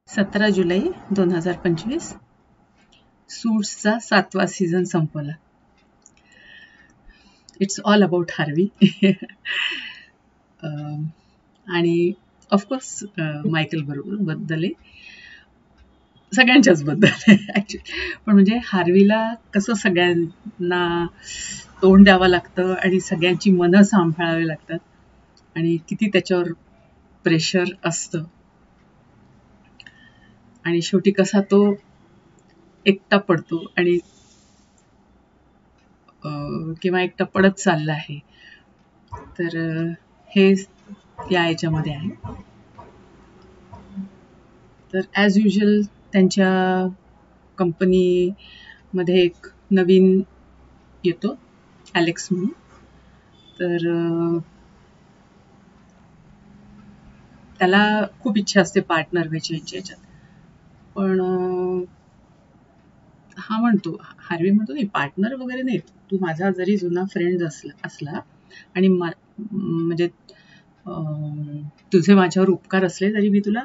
17 जुलै 2025 सूट्सचा 7वा season संपला. It's all about Harvey. आणि of course Michael बद्दल आहे, सगळ्यांच्याच बद्दल ॲक्च्युली. पण म्हणजे हार्वीला कसं सगळ्यांना तोंड द्यावं लागतं आणि सगळ्यांची मनं सांभाळावी लागतात आणि किती त्याच्यावर प्रेशर असतं, आणि शेवटी कसा तो एकटा पडतो आणि किंवा एकटा पडत चालला आहे. तर हे या याच्यामध्ये आहे. तर ॲज युजल त्यांच्या कंपनीमध्ये एक नवीन येतो, ॲलेक्स म्हणून. तर त्याला खूप इच्छा असते पार्टनर व्हायची याच्यात. पण हा म्हणतो, हार्वी म्हणतो, नाही पार्टनर वगैरे नाही, तू माझा जरी जुना फ्रेंड असला आणि म्हणजे तुझे माझ्यावर उपकार असले तरी मी तुला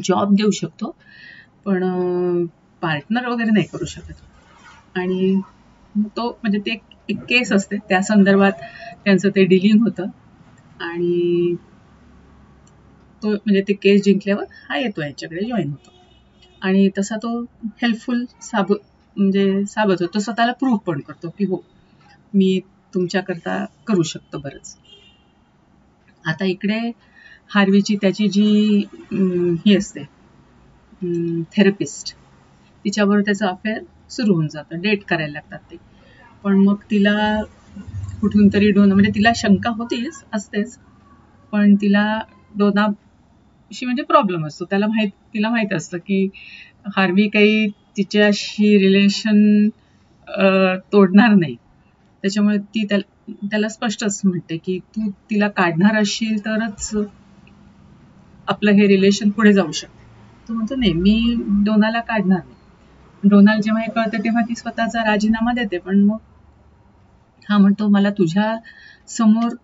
जॉब देऊ शकतो, पण पार्टनर वगैरे नाही करू शकत. आणि तो म्हणजे ते एक केस असते, त्या संदर्भात त्यांचं ते डीलिंग होतं आणि तो म्हणजे ते केस जिंकल्यावर हा येतो यांच्याकडे, जॉईन होतो. आणि तसा तो हेल्पफुल साबत होतो, स्वतःला प्रूव्ह पण करतो की हो, मी तुमच्याकरता करू शकतो बरंच. आता इकडे हार्वीची त्याची जी ही असते थेरपिस्ट, तिच्याबरोबर त्याचं अफेअर सुरू होऊन जातं, डेट करायला लागतात ते. पण मग तिला कुठून तरी म्हणजे तिला शंका होतीच, असतेच, पण तिला डोनाशी म्हणजे प्रॉब्लेम असतो. तिला माहित असतं की हार्वी काही तिच्याशी रिलेशन तोडणार नाही, त्याच्यामुळे ती त्याला स्पष्टच म्हणते की तू तिला काढणार असशील तरच आपलं हे रिलेशन पुढे जाऊ शकते. तो म्हणतो नाही, मी डोनाला काढणार नाही. डोनाला जेव्हा हे कळतं तेव्हा ती स्वतःचा राजीनामा देते. पण मग हा म्हणतो, मला तुझ्या समोर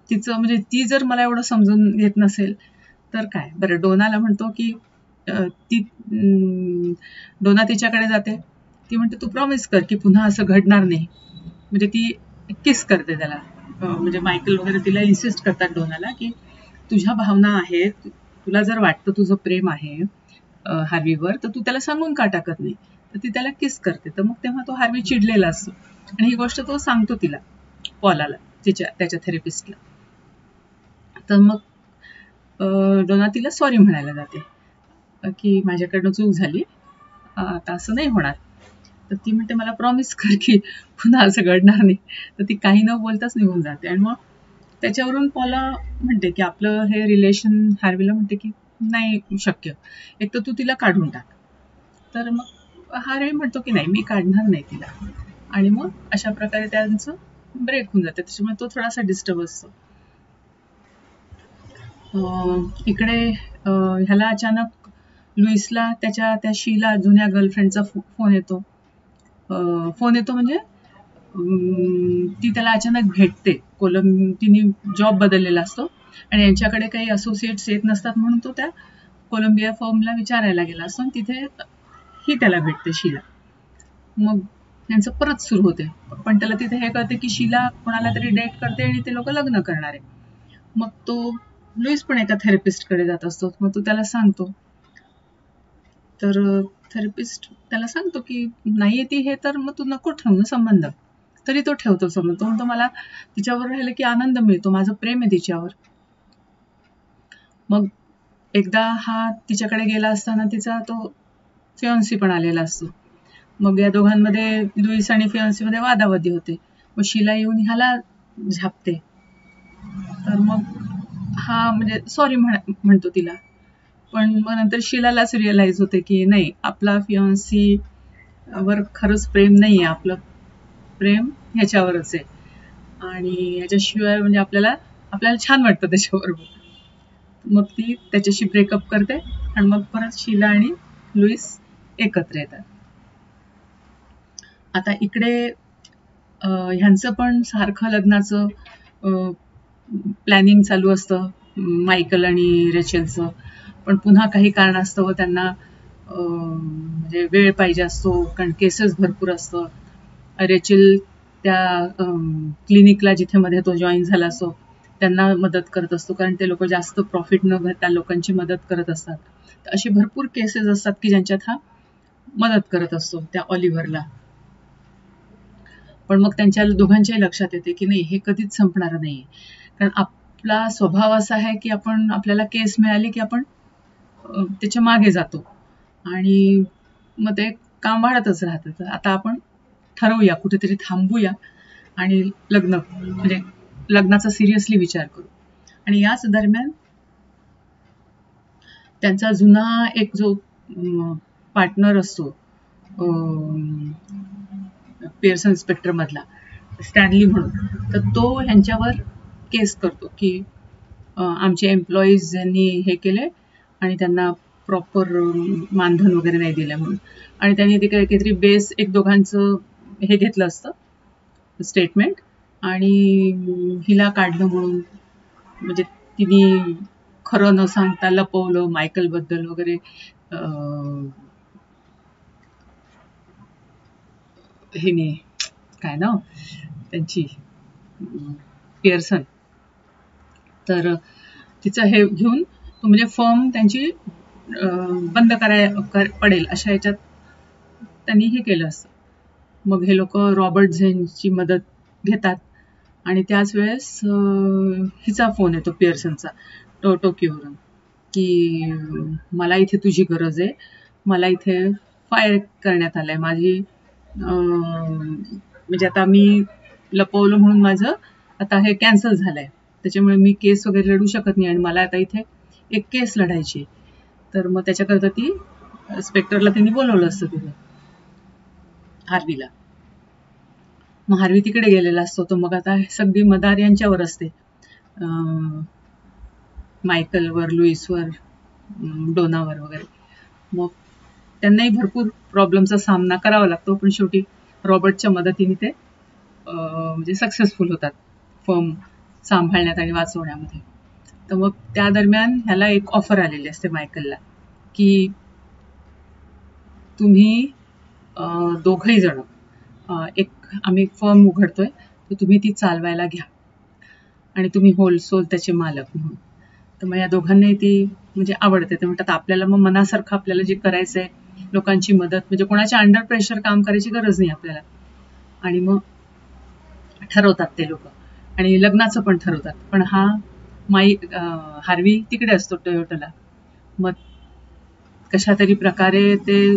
तिचं म्हणजे ती जर मला एवढं समजून घेत नसेल तर काय. बरं, डोनाला म्हणतो की डोना तिच्याकडे जाते, ती म्हणते तू प्रॉमिस कर की पुन्हा असं घडणार नाही. म्हणजे ती किस करते त्याला, म्हणजे मायकल वगैरे तिला इन्सिस्ट करतात डोनाला की तुझ्या भावना आहेत, तुला जर वाटतं तुझं प्रेम आहे हार्वीवर, तर तू त्याला सांगून का टाकत नाही. तर ती त्याला किस करते. तर मग तेव्हा तो हार्वी चिडलेला असतो आणि ही गोष्ट तो सांगतो तिला, पॉलाला, त्याच्या थेरपिस्टला. तर मग डोना तिला सॉरी म्हणायला जाते की माझ्याकडनं चूक झाली, आता असं नाही होणार. तर ती म्हणते मला प्रॉमिस कर की पुन्हा असं घडणार नाही. तर ती काही न बोलताच निघून जाते. आणि मग त्याच्यावरून पॉला म्हणते की आपलं हे रिलेशन, हार्वीला म्हणते की नाही शक्य, एक तर तू तिला काढून टाक. तर मग हार्वी म्हणतो की नाही, मी काढणार नाही तिला. आणि मग अशा प्रकारे त्यांचं ब्रेक होऊन जाते. त्याच्यामुळे तो थोडासा डिस्टर्ब असतो. इकडे ह्याला अचानक लुईसला त्या शीला जुन्या गर्लफ्रेंडचा फोन येतो. म्हणजे ती त्याला अचानक भेटते. तिने जॉब बदललेला असतो आणि यांच्याकडे काही असोसिएट्स येत नसतात, म्हणून तो त्या कोलंबिया फर्मला विचारायला गेला असतो आणि तिथे ही त्याला भेटते, शीला. मग यांचं परत सुरू होते. पण त्याला तिथे हे कळते की शीला कोणाला तरी डेट करते आणि ते लोक लग्न करणार आहे. मग तो लुईस पण एका थेरपिस्टकडे जात असतो. मग तो त्याला सांगतो. तर थेरपिस्ट त्याला सांगतो की नाही ती हे, तर मग तू नको ठेवू ना संबंध. तरी तो ठेवतो संबंध. तो म्हणतो मला तिच्यावर राहिलं की आनंद मिळतो, माझं प्रेम आहे तिच्यावर. मग एकदा हा तिच्याकडे गेला असताना तिचा तो फियॉन्सी पण आलेला असतो. मग या दोघांमध्ये, लुईस आणि फियॉन्सीमध्ये वादावादी होते. मग शीला येऊन ह्याला झापते. तर मग हा म्हणजे सॉरी म्हणतो तिला. पण मग नंतर शीलालाच रिअलाइज होते की नाही, आपला फियॉन्सी वर खरंच प्रेम नाहीये, आपलं प्रेम ह्याच्यावरच आहे आणि ह्याच्याशिवाय म्हणजे आपल्याला छान वाटतं त्याच्याबरोबर. मग ती त्याच्याशी ब्रेकअप करते आणि मग परत शीला आणि लुईस एकत्र येतात. आता इकडे ह्यांचं पण सारखं लग्नाचं प्लॅनिंग चालू असतं, मायकल आणि रेचलचं. पण पुन्हा काही कारणास्तव त्यांना म्हणजे वेळ पाहिजे असतो, कारण केसेस भरपूर असतं. रेचल त्या क्लिनिकला जिथे मध्ये तो जॉईन झाला असतो त्यांना मदत करत असतो, कारण ते लोक जास्त प्रॉफिट न घेता लोकांची मदत करत असतात. तर अशी भरपूर केसेस असतात की ज्यांच्यात हा मदत करत असतो त्या ऑलिव्हरला. पण मग त्यांच्या दोघांच्याही लक्षात येते की नाही, हे कधीच संपणार नाहीये, कारण आपला स्वभाव असा आहे की आपल्याला केस मिळाली की आपण त्याच्या मागे जातो आणि मग ते काम वाढतच राहतं. तर आता आपण ठरवूया, कुठेतरी थांबूया आणि म्हणजे लग्नाचा सिरियसली विचार करू. आणि याच दरम्यान त्यांचा जुना एक जो पार्टनर असतो पिअर्सन स्पेक्टर मधला, स्टॅनली म्हणून, तर तो ह्यांच्यावर केस करतो की आमचे एम्प्लॉईज यांनी हे केले आणि त्यांना प्रॉपर मानधन वगैरे नाही दिलं म्हणून. आणि त्यांनी ते काहीतरी बेस एक दोघांचं हे घेतलं असतं स्टेटमेंट, आणि हिला काढलं म्हणून, म्हणजे तिने खरं न सांगता लपवलं मायकल बद्दल वगैरे. हिने काय ना त्यांची पिअर्सन, तर तिचं हे घेऊन म्हणजे फर्म त्यांची बंद पडेल अशा ह्याच्यात त्यांनी हे केलं असतं. मग हे लोक रॉबर्ट झेनची मदत घेतात आणि त्याच वेळेस हिचा फोन येतो पिअर्सनचा टोकियोवरून की मला इथे तुझी गरज आहे, मला इथे फायर करण्यात आलंय, माझी म्हणजे आता मी लपवलं म्हणून माझं आता हे कॅन्सल झालंय, त्याच्यामुळे मी केस वगैरे लढू शकत नाही आणि मला आता इथे एक केस लढायची. तर मग त्याच्याकरता ती स्पेक्टरला त्यांनी बोलवलं असतं तिथे, हार्वीला. मग हार्वी तिकडे गेलेला असतो. तो मग आता सगळी मदार यांच्यावर असते, मायकलवर, लुईसवर, डोनावर वगैरे. मग त्यांनाही भरपूर प्रॉब्लेमचा सामना करावा लागतो, पण शेवटी रॉबर्टच्या मदतीने ते म्हणजे सक्सेसफुल होतात फर्म सांभाळण्यात आणि वाचवण्यामध्ये. तर मग त्या दरम्यान ह्याला एक ऑफर आलेली असते मायकलला की तुम्ही दोघही जण आम्ही फर्म उघडतोय, तर तुम्ही ती चालवायला घ्या आणि तुम्ही होलसोल त्याचे मालक म्हणून. तर मग या दोघांनाही ती म्हणजे आवडते. ते म्हणतात आपल्याला मग मनासारखं आपल्याला जे करायचंय, लोकांची मदत, म्हणजे कोणाच्या अंडर प्रेशर काम करायची गरज नाही आपल्याला. आणि मग ठरवतात ते लोक आणि लग्नाचं पण ठरवतात. पण हा हार्वी तिकडे असतो टोयोटाला. मग कशा तरी प्रकारे ते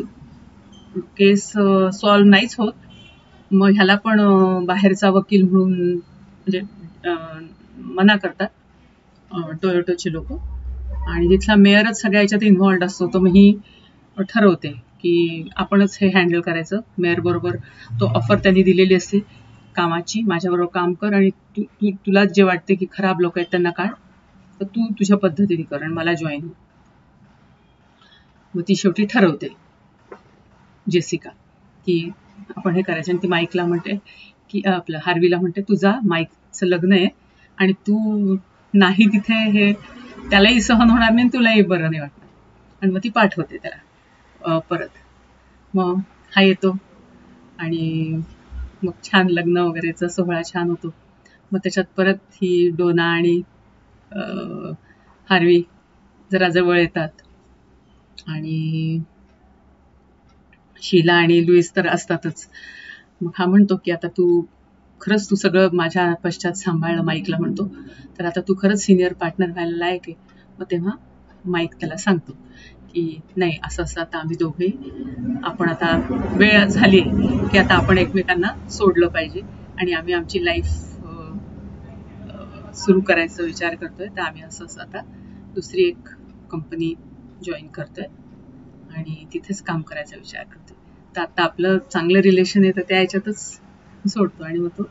केस सॉल्व्ह नाहीच होत. मग ह्याला पण बाहेरचा वकील म्हणून म्हणजे मना करतात टोयोटोचे लोक, आणि तिथला मेयरच सगळ्या ह्याच्यात इन्व्हॉल्ड असतो. तो मग ही ठरवते की आपणच हे हँडल करायचं. मेयर बरोबर तो ऑफर त्यांनी दिलेली असते कामाची, माझ्याबरोबर काम कर आणि तुला जे वाटते की खराब लोक आहेत त्यांना काढ, तर तू तुझ्या पद्धतीने कर आणि मला जॉईन हो. मग ती शेवटी ठरवते जेसिका की आपण हे करायचं. आणि ती माईकला म्हणते की आपलं हार्वीला म्हणते तुझा माईकचं लग्न आहे आणि तू नाही तिथे, हे त्यालाही सहन होणार नाही, तुलाही बरं नाही वाटणार. आणि मग ती पाठवते त्याला परत. मग हा येतो आणि मग छान लग्न वगैरेचा सोहळा छान होतो. मग त्याच्यात परत ही डोना आणि हार्वी जरा जवळ येतात आणि शीला आणि लुईस तर असतातच. मग हा म्हणतो की आता खरंच तू सगळं माझ्या पश्चात सांभाळलं, माईकला म्हणतो, तर आता तू खरंच सिनियर पार्टनर व्हायला लायक आहे. मग तेव्हा माईक त्याला सांगतो की नाही, असं असं आता आम्ही दोघे, आपण आता वेळ झाली की आता आपण एकमेकांना सोडलं पाहिजे आणि आम्ही आमची लाईफ सुरू करायचा विचार करतोय. तर आम्ही असं आता दुसरी एक कंपनी जॉईन करतोय आणि तिथेच काम करायचा विचार करतोय. तर आता आपलं चांगलं रिलेशन आहे, तर त्या ह्याच्यातच सोडतो. आणि मग तो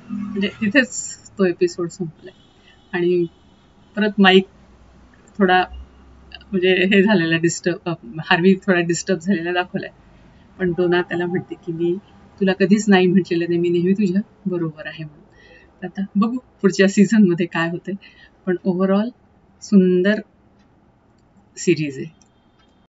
म्हणजे तिथेच तो एपिसोड संपलाय. आणि परत माईक थोडा म्हणजे हे झालेला हार्वी थोडा डिस्टर्ब झालेला दाखवलाय. पण डोना त्याला म्हणते की मी तुला कधीच नाही म्हटलेलं नाही, मी नेहमी तुझ्या बरोबर आहे म्हणून. आता बघू पुढच्या सीझन मध्ये काय होतंय. पण ओव्हरऑल सुंदर सिरीज आहे.